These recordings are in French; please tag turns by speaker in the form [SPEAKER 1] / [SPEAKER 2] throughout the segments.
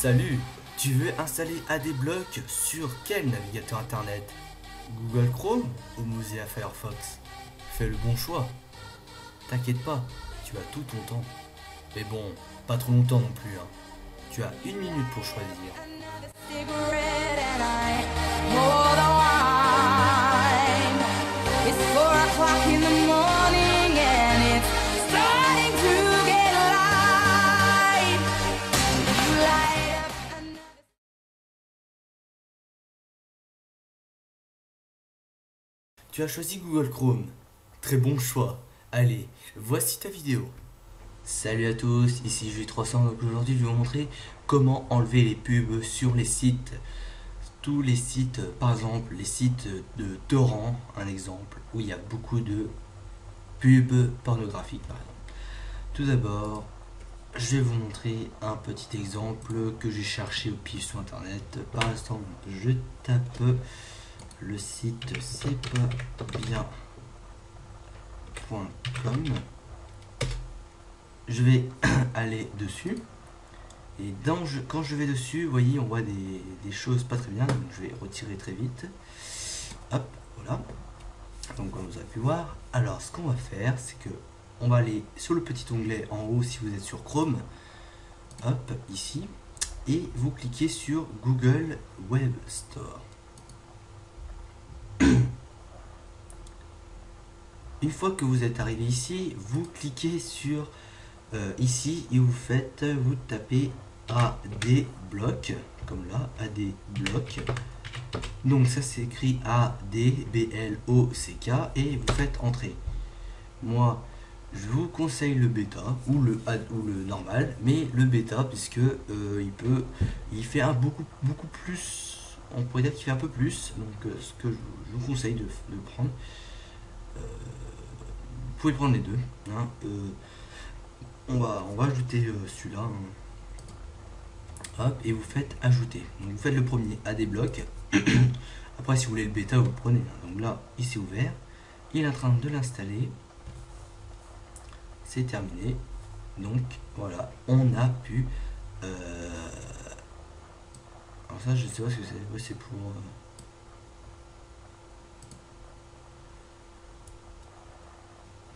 [SPEAKER 1] Salut, tu veux installer Adblock sur quel navigateur internet? Google Chrome ou Mozilla Firefox? Fais le bon choix. T'inquiète pas, tu as tout ton temps. Mais bon, pas trop longtemps non plus, hein. Tu as 1 minute pour choisir. Tu as choisi Google Chrome. Très bon choix. Allez, voici ta vidéo. Salut à tous, ici J300. Donc aujourd'hui, je vais vous montrer comment enlever les pubs sur les sites. Tous les sites, par exemple, les sites de torrent, un exemple, où il y a beaucoup de pubs pornographiques, par exemple. Tout d'abord, je vais vous montrer un petit exemple que j'ai cherché au pif sur internet. Par exemple, je tape le site c'est pas bien.com. Je vais aller dessus et quand je vais dessus, vous voyez, on voit des choses pas très bien, donc je vais retirer très vite. Hop, voilà. Donc comme vous avez pu voir, alors ce qu'on va faire, c'est que on va aller sur le petit onglet en haut si vous êtes sur Chrome, hop, ici, et vous cliquez sur Google Web Store. Une fois que vous êtes arrivé ici, vous cliquez sur ici et vous tapez Adblock, comme là, Adblock. Donc ça c'est écrit Adblock et vous faites entrer. Moi, je vous conseille le bêta ou le normal, mais le bêta puisque il fait beaucoup plus, on pourrait dire qu'il fait un peu plus. Donc ce que je vous conseille de prendre. Vous pouvez prendre les deux, hein. On va ajouter celui-là, hein. Hop, et vous faites ajouter. Donc vous faites le premier Adblock. Après si vous voulez le bêta vous le prenez, hein. Donc là il s'est ouvert, il est en train de l'installer, c'est terminé. Donc voilà, on a pu alors ça je sais pas ce que c'est. Ouais, c'est pour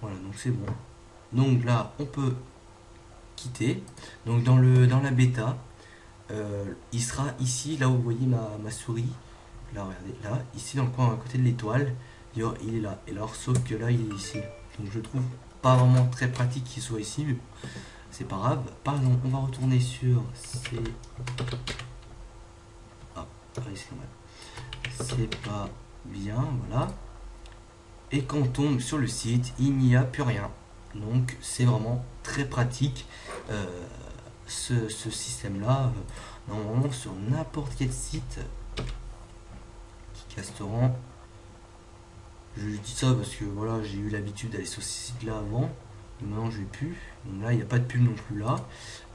[SPEAKER 1] voilà, donc c'est bon. Donc là, on peut quitter. Donc dans la bêta, il sera ici, là où vous voyez ma souris. Là, regardez, là, ici dans le coin à côté de l'étoile, il est là. Et alors, sauf que là, il est ici. Donc je trouve pas vraiment très pratique qu'il soit ici, mais c'est pas grave. Par exemple, on va retourner sur c'est pas bien, voilà. Et quand on tombe sur le site, il n'y a plus rien. Donc c'est vraiment très pratique ce système là. Normalement sur n'importe quel site restaurant, je dis ça parce que voilà, j'ai eu l'habitude d'aller sur ce site là avant, mais maintenant je vais plus. Donc là il n'y a pas de pub non plus là.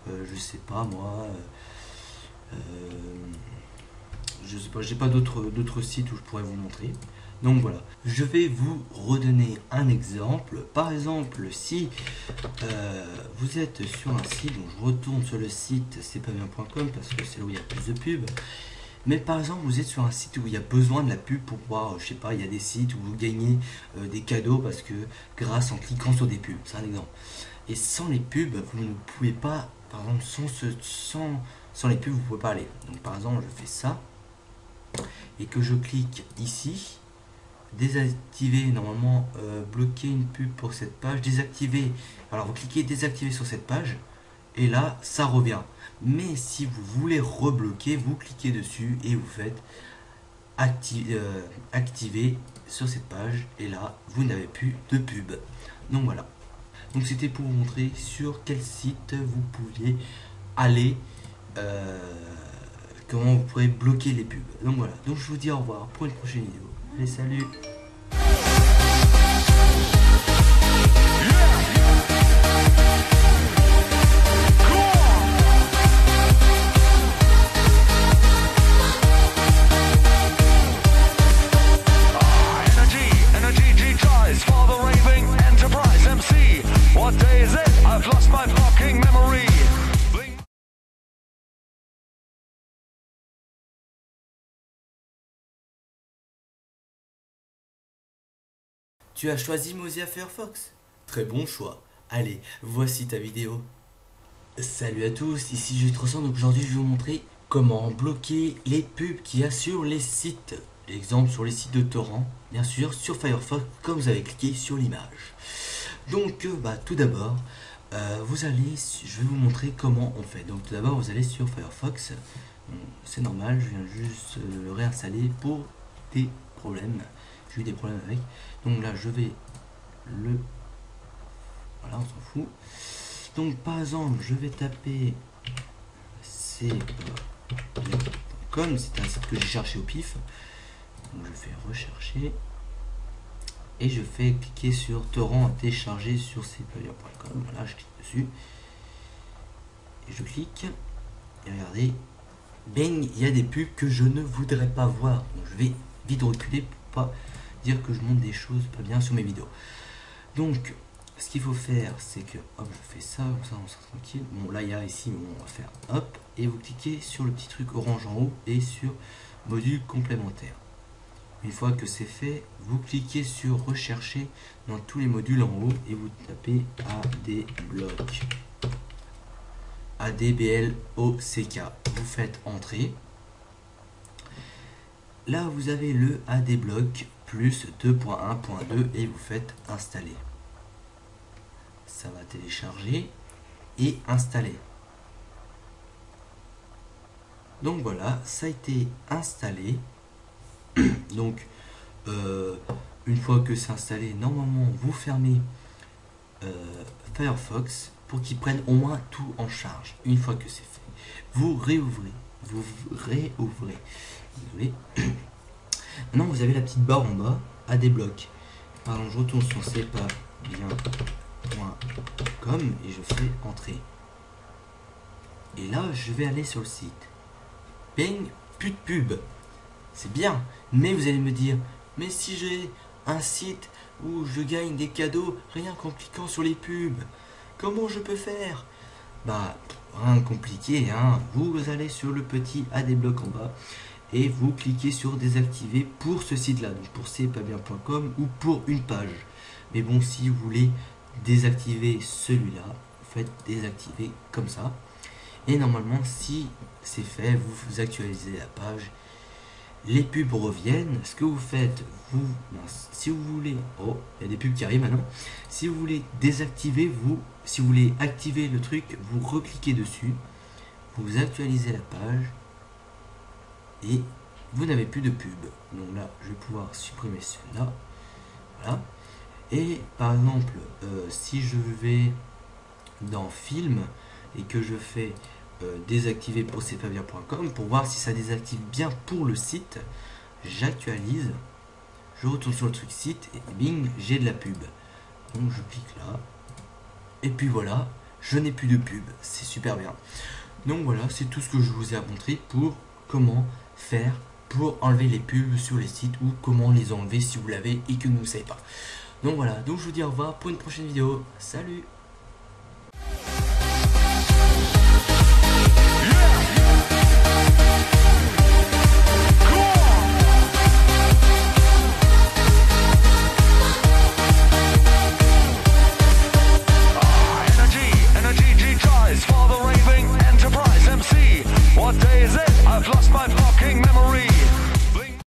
[SPEAKER 1] Je sais pas moi, je sais pas, j'ai pas d'autres sites où je pourrais vous montrer. Donc voilà, je vais vous redonner un exemple. Par exemple, si vous êtes sur un site, donc je retourne sur le site c'est pas bien.com parce que c'est là où il y a plus de pubs. Mais par exemple, vous êtes sur un site où il y a besoin de la pub pour pouvoir, je sais pas, il y a des sites où vous gagnez des cadeaux parce que grâce en cliquant sur des pubs, c'est un exemple. Et sans les pubs, vous ne pouvez pas, par exemple, sans les pubs, vous pouvez pas aller. Donc par exemple, je fais ça et que je clique ici. Désactiver, normalement bloquer une pub pour cette page, désactiver, alors vous cliquez désactiver sur cette page et là ça revient. Mais si vous voulez rebloquer, vous cliquez dessus et vous faites activer sur cette page et là vous n'avez plus de pub. Donc voilà, donc c'était pour vous montrer sur quel site vous pouviez aller, comment vous pourrez bloquer les pubs. Donc voilà, donc je vous dis au revoir pour une prochaine vidéo. Allez, salut! What day is it? I've lost my fucking memory. Tu as choisi Mozilla Firefox? Très bon choix. Allez, voici ta vidéo. Salut à tous, ici G300, donc aujourd'hui je vais vous montrer comment bloquer les pubs qu'il y a sur les sites. Exemple sur les sites de torrent, bien sûr sur Firefox, comme vous avez cliqué sur l'image. Donc tout d'abord, je vais vous montrer comment on fait. Donc tout d'abord vous allez sur Firefox, c'est normal, je viens juste le réinstaller pour des problèmes. J'ai eu des problèmes avec. Donc là je vais le... Voilà, on s'en fout. Donc par exemple je vais taper c.com, c'est un site que j'ai cherché au pif. Donc je fais rechercher. Et je fais cliquer sur torrent à télécharger sur cplayer.com. Voilà, je clique dessus. Et je clique. Et regardez. Bang, il y a des pubs que je ne voudrais pas voir. Donc je vais vite reculer pour pas dire que je montre des choses pas bien sur mes vidéos. Donc ce qu'il faut faire, c'est que hop, je fais ça, comme ça on sera tranquille. Bon là il y a ici, on va faire hop, et vous cliquez sur le petit truc orange en haut et sur module complémentaire. Une fois que c'est fait, vous cliquez sur rechercher dans tous les modules en haut et vous tapez ADBlock. ADBLOCK. Vous faites entrer. Là vous avez le ADBlock plus 2.1.2 et vous faites installer. Ça va télécharger et installer. Donc voilà, ça a été installé. Donc une fois que c'est installé, normalement vous fermez Firefox pour qu'il prenne au moins tout en charge. Une fois que c'est fait, vous réouvrez. Désolé. Maintenant vous avez la petite barre en bas à débloquer. Par exemple, je retourne sur cpabien.com et je fais entrer. Et là je vais aller sur le site. Bing, plus de pub. C'est bien, mais vous allez me dire, mais si j'ai un site où je gagne des cadeaux rien qu'en cliquant sur les pubs, comment je peux faire? Rien de compliqué, hein. Vous allez sur le petit ADBlock en bas et vous cliquez sur désactiver pour ce site là, donc pour cpabien.com ou pour une page. Mais bon, si vous voulez désactiver celui-là, vous faites désactiver comme ça. Et normalement, si c'est fait, vous actualisez la page. Les pubs reviennent. Ce que vous faites, si vous voulez, oh, il y a des pubs qui arrivent maintenant. Si vous voulez désactiver, si vous voulez activer le truc, vous recliquez dessus, vous actualisez la page et vous n'avez plus de pub. Donc là, je vais pouvoir supprimer celui-là. Voilà. Et par exemple, si je vais dans film et que je fais désactiver pour cpabien.com pour voir si ça désactive bien pour le site, j'actualise, je retourne sur le truc site et bing, j'ai de la pub. Donc je clique là et puis voilà, je n'ai plus de pub. C'est super bien. Donc voilà, c'est tout ce que je vous ai montré pour comment faire pour enlever les pubs sur les sites ou comment les enlever si vous l'avez et que vous ne savez pas. Donc voilà, donc je vous dis au revoir pour une prochaine vidéo. Salut!